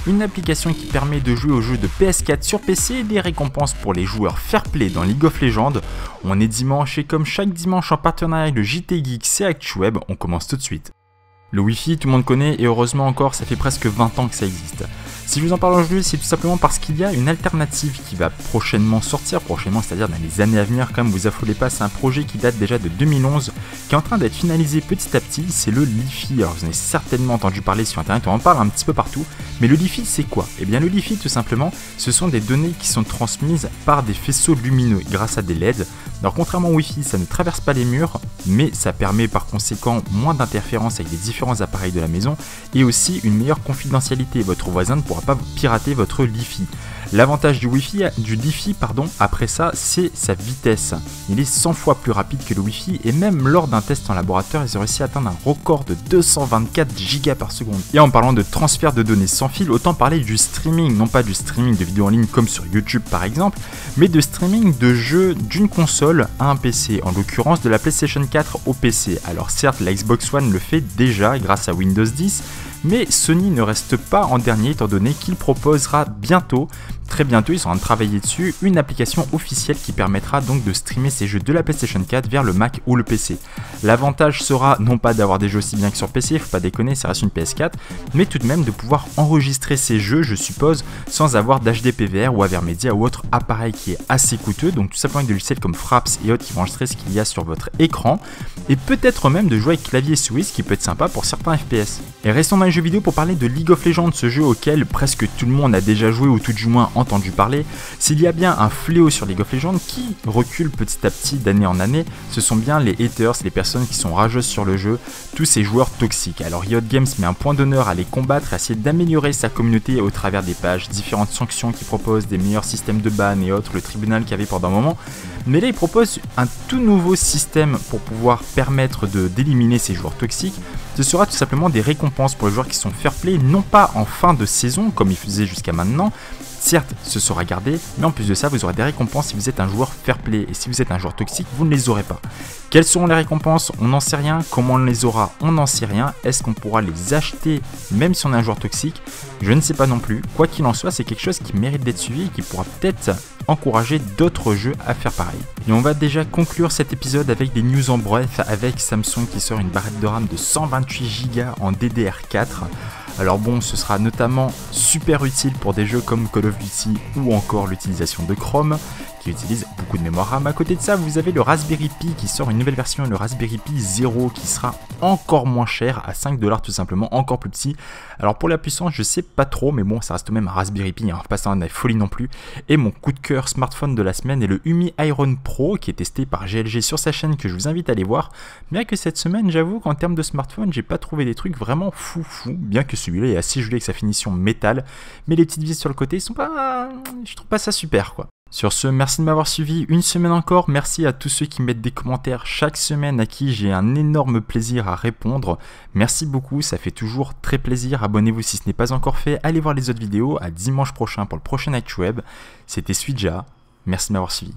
une application qui permet de jouer aux jeux de PS4 sur PC et des récompenses pour les joueurs fair play dans League of Legends. On est dimanche et comme chaque dimanche en partenariat avec le JT Geek et ActuWeb, on commence tout de suite. Le Wi-Fi, tout le monde connaît et heureusement encore, ça fait presque 20 ans que ça existe. Si je vous en parle aujourd'hui, c'est tout simplement parce qu'il y a une alternative qui va prochainement sortir, c'est-à-dire dans les années à venir, comme vous affolez pas, c'est un projet qui date déjà de 2011, qui est en train d'être finalisé petit à petit, c'est le Li-Fi. Alors vous en avez certainement entendu parler sur internet, on en parle un petit peu partout, mais le Li-Fi c'est quoi? Eh bien le Li-Fi tout simplement, ce sont des données qui sont transmises par des faisceaux lumineux grâce à des LED. Alors contrairement au Wi-Fi, ça ne traverse pas les murs, mais ça permet par conséquent moins d'interférences avec les différents appareils de la maison et aussi une meilleure confidentialité. Votre voisin ne pourra pas pirater votre Li-Fi. L'avantage du Li-Fi, après ça, c'est sa vitesse. Il est 100 fois plus rapide que le Wi-Fi et même lors d'un test en laboratoire, ils ont réussi à atteindre un record de 224 gigas par seconde. Et en parlant de transfert de données sans fil, autant parler du streaming, non pas du streaming de vidéos en ligne comme sur YouTube par exemple, mais de streaming de jeux d'une console à un PC, en l'occurrence de la PlayStation 4 au PC. Alors certes, la Xbox One le fait déjà grâce à Windows 10, mais Sony ne reste pas en dernier étant donné qu'il proposera bientôt, très bientôt, ils sont en train de travailler dessus, une application officielle qui permettra donc de streamer ces jeux de la PlayStation 4 vers le Mac ou le PC. L'avantage sera non pas d'avoir des jeux aussi bien que sur PC, faut pas déconner, ça reste une PS4, mais tout de même de pouvoir enregistrer ces jeux, je suppose, sans avoir d'HDPVR ou Avermedia ou autre appareil qui est assez coûteux, donc tout simplement avec des logiciels comme Fraps et autres qui vont enregistrer ce qu'il y a sur votre écran, et peut-être même de jouer avec clavier et souris, ce qui peut être sympa pour certains FPS. Et restons dans les jeux vidéo pour parler de League of Legends, ce jeu auquel presque tout le monde a déjà joué ou tout du moins entendu parler. S'il y a bien un fléau sur League of Legends qui recule petit à petit d'année en année, ce sont bien les haters, les personnes qui sont rageuses sur le jeu, tous ces joueurs toxiques. Alors Riot Games met un point d'honneur à les combattre, à essayer d'améliorer sa communauté au travers des pages, différentes sanctions qui proposent des meilleurs systèmes de ban et autres, le tribunal qu'il y avait pendant un moment. Mais là il propose un tout nouveau système pour pouvoir permettre d'éliminer ces joueurs toxiques. Ce sera tout simplement des récompenses pour les joueurs qui sont fair play, non pas en fin de saison comme ils faisaient jusqu'à maintenant. Certes, ce sera gardé, mais en plus de ça, vous aurez des récompenses si vous êtes un joueur fair play. Et si vous êtes un joueur toxique, vous ne les aurez pas. Quelles seront les récompenses? On n'en sait rien. Comment on les aura? On n'en sait rien. Est-ce qu'on pourra les acheter même si on est un joueur toxique? Je ne sais pas non plus. Quoi qu'il en soit, c'est quelque chose qui mérite d'être suivi et qui pourra peut-être encourager d'autres jeux à faire pareil. Et on va déjà conclure cet épisode avec des news en bref, avec Samsung qui sort une barrette de RAM de 128 Go en DDR4. Alors bon, ce sera notamment super utile pour des jeux comme Call of Duty ou encore l'utilisation de Chrome qui utilise beaucoup de mémoire RAM. À côté de ça, vous avez le Raspberry Pi qui sort une nouvelle version, le Raspberry Pi 0 qui sera encore moins cher, à 5 $ tout simplement, encore plus petit. Alors pour la puissance, je sais pas trop, mais bon, ça reste même un Raspberry Pi, hein, pas ça en folie non plus. Et mon coup de cœur smartphone de la semaine est le Umi Iron Pro qui est testé par GLG sur sa chaîne que je vous invite à aller voir. Bien que cette semaine, j'avoue qu'en termes de smartphone, j'ai pas trouvé des trucs vraiment fou, bien que celui-là est assez joli avec sa finition métal, mais les petites vis sur le côté sont pas, je trouve pas ça super quoi. Sur ce, merci de m'avoir suivi une semaine encore, merci à tous ceux qui mettent des commentaires chaque semaine à qui j'ai un énorme plaisir à répondre. Merci beaucoup, ça fait toujours très plaisir, abonnez-vous si ce n'est pas encore fait, allez voir les autres vidéos, à dimanche prochain pour le prochain ActuWeb. C'était Suija, merci de m'avoir suivi.